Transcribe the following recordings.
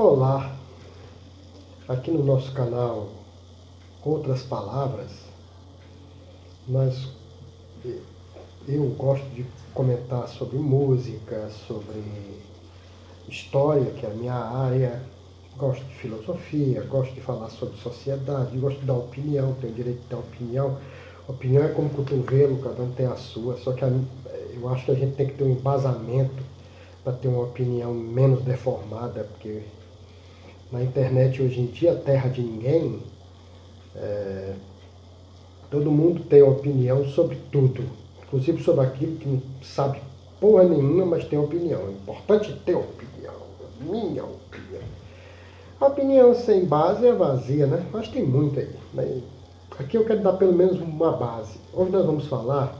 Olá, aqui no nosso canal Outras Palavras, nós, eu gosto de comentar sobre música, sobre história, que é a minha área, gosto de filosofia, gosto de falar sobre sociedade, gosto de dar opinião, tenho o direito de dar opinião. Opinião é como cotovelo, cada um tem a sua, só que eu acho que a gente tem que ter um embasamento para ter uma opinião menos deformada, porque na internet hoje em dia, terra de ninguém, todo mundo tem opinião sobre tudo, inclusive sobre aquilo que não sabe porra nenhuma, mas tem opinião. É importante ter opinião, minha opinião. A opinião sem base é vazia, né? Mas tem muito aí. Mas aqui eu quero dar pelo menos uma base. Hoje nós vamos falar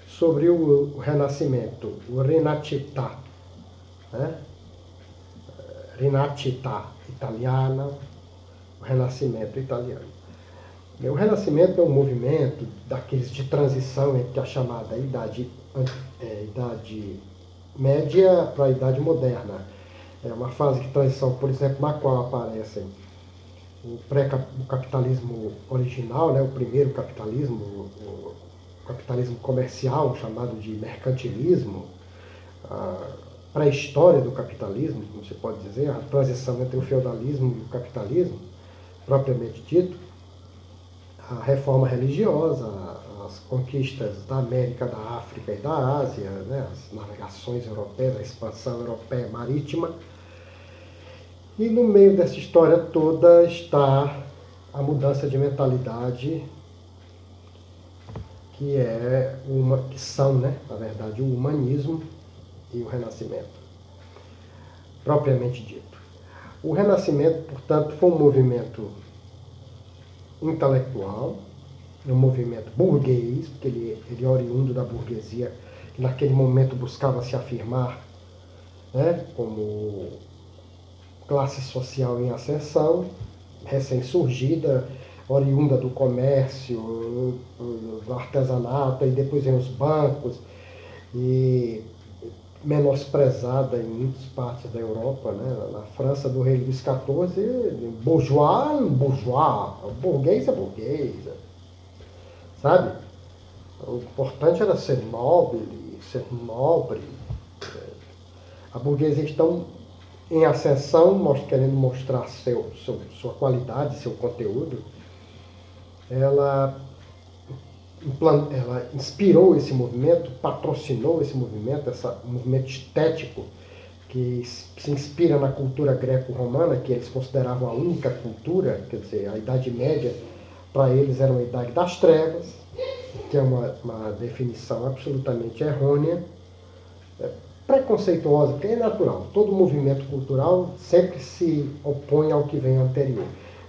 sobre o Renascimento, o Rinascita, né? Rinascita italiana, o Renascimento italiano. O Renascimento é um movimento daqueles de transição entre a chamada Idade Média para a Idade Moderna. É uma fase de transição, por exemplo, na qual aparecem o capitalismo original, né, o primeiro capitalismo, o capitalismo comercial, chamado de mercantilismo, a pré-história do capitalismo, como se pode dizer, a transição entre o feudalismo e o capitalismo, propriamente dito, a reforma religiosa, as conquistas da América, da África e da Ásia, né, as navegações europeias, a expansão europeia marítima. E no meio dessa história toda está a mudança de mentalidade, que são, né, na verdade, o humanismo e o Renascimento, propriamente dito. O Renascimento, portanto, foi um movimento intelectual, um movimento burguês, porque ele é oriundo da burguesia, que naquele momento buscava se afirmar, né, como classe social em ascensão, recém-surgida, oriunda do comércio, do artesanato, e depois vem os bancos, e menosprezada em muitas partes da Europa, né? Na França do rei Luís XIV, bourgeois, burguês é burguês, sabe? O importante era ser nobre. A burguesia está em ascensão, querendo mostrar sua qualidade, seu conteúdo. Ela inspirou esse movimento, patrocinou esse movimento, movimento estético que se inspira na cultura greco-romana, que eles consideravam a única cultura, quer dizer, a Idade Média, para eles era uma idade das trevas, que é uma definição absolutamente errônea, preconceituosa, porque é natural. Todo movimento cultural sempre se opõe ao que vem anterior.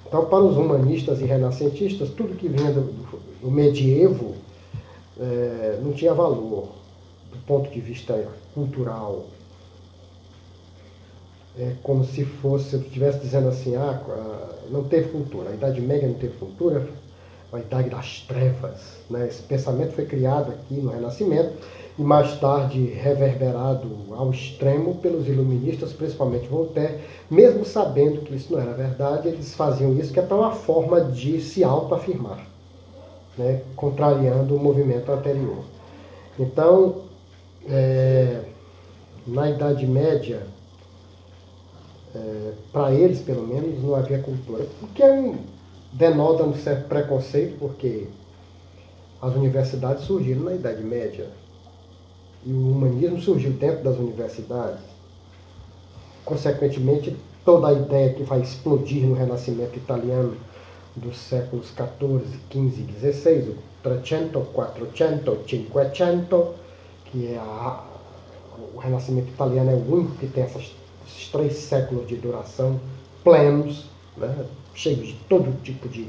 Então, para os humanistas e renascentistas, tudo que vinha do medievo não tinha valor do ponto de vista cultural. É como se fosse, eu estivesse dizendo assim, não teve cultura, a Idade Média não teve cultura, a Idade das Trevas. Né? Esse pensamento foi criado aqui no Renascimento e mais tarde reverberado ao extremo pelos iluministas, principalmente Voltaire, mesmo sabendo que isso não era verdade, eles faziam isso que é para uma forma de se autoafirmar, né? Contrariando o movimento anterior. Então, na Idade Média, para eles pelo menos, não havia cultura, o que denota um certo preconceito, porque as universidades surgiram na Idade Média e o humanismo surgiu dentro das universidades. Consequentemente, toda a ideia que vai explodir no Renascimento italiano dos séculos XIV, XV e XVI, o Trecento, Quattrocento, Cinquecento, que é o Renascimento italiano é o único que tem esses 3 séculos de duração plenos, né, cheios de todo tipo de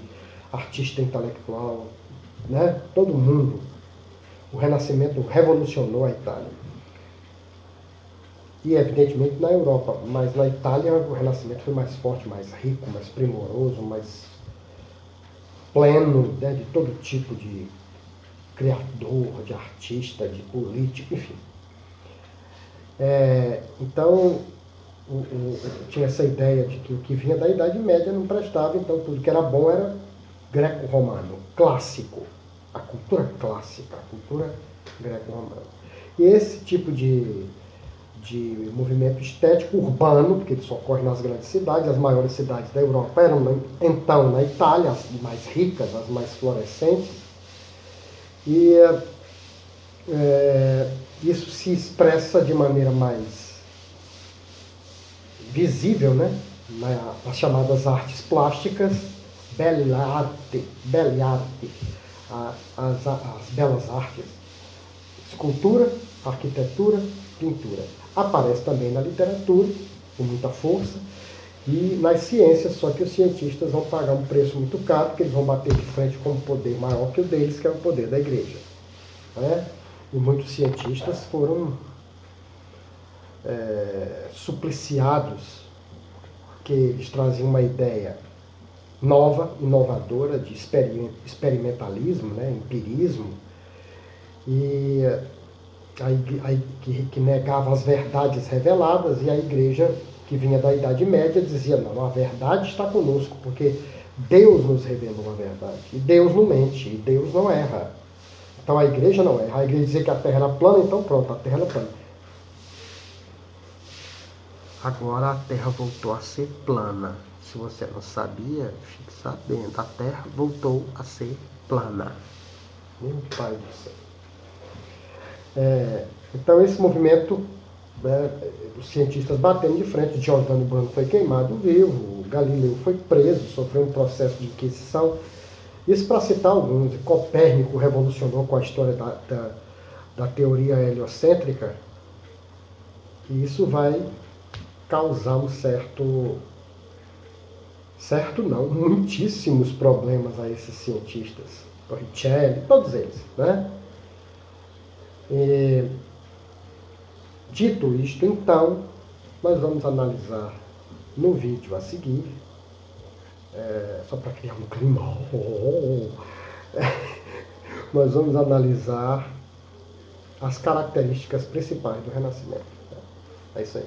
artista intelectual, né, todo mundo. O Renascimento revolucionou a Itália. E, evidentemente, na Europa. Mas na Itália o Renascimento foi mais forte, mais rico, mais primoroso, mais pleno, né, de todo tipo de criador, de artista, de político, enfim. Então, tinha essa ideia de que o que vinha da Idade Média não prestava, então tudo que era bom era greco-romano, clássico, a cultura clássica, a cultura greco-romana. E esse tipo de movimento estético urbano, porque ele só ocorre nas grandes cidades, as maiores cidades da Europa eram então na Itália, as mais ricas, as mais florescentes, e isso se expressa de maneira mais visível, né? Nas chamadas artes plásticas, belle arte, as belas artes, escultura, arquitetura, pintura. Aparece também na literatura, com muita força, e nas ciências, só que os cientistas vão pagar um preço muito caro, porque eles vão bater de frente com um poder maior que o deles, que é o poder da igreja. Né? E muitos cientistas foram supliciados, porque eles traziam uma ideia nova, inovadora, de experimentalismo, né? Empirismo, e que negava as verdades reveladas, e a igreja que vinha da Idade Média dizia, não, a verdade está conosco, porque Deus nos revelou a verdade, e Deus não mente, e Deus não erra. Então a igreja não erra. A igreja dizia que a Terra era plana, então pronto, a Terra era plana. Agora a Terra voltou a ser plana. Se você não sabia, fique sabendo, a Terra voltou a ser plana. Meu Pai do céu. Então esse movimento, né, os cientistas batendo de frente, Giordano Bruno foi queimado vivo, Galileu foi preso, sofreu um processo de inquisição. Isso para citar alguns. Copérnico revolucionou com a história da teoria heliocêntrica, e isso vai causar um certo não, muitíssimos problemas a esses cientistas, Torricelli, todos eles, né? E, dito isto, então, nós vamos analisar no vídeo a seguir, só para criar um clima, nós vamos analisar as características principais do Renascimento. É isso aí.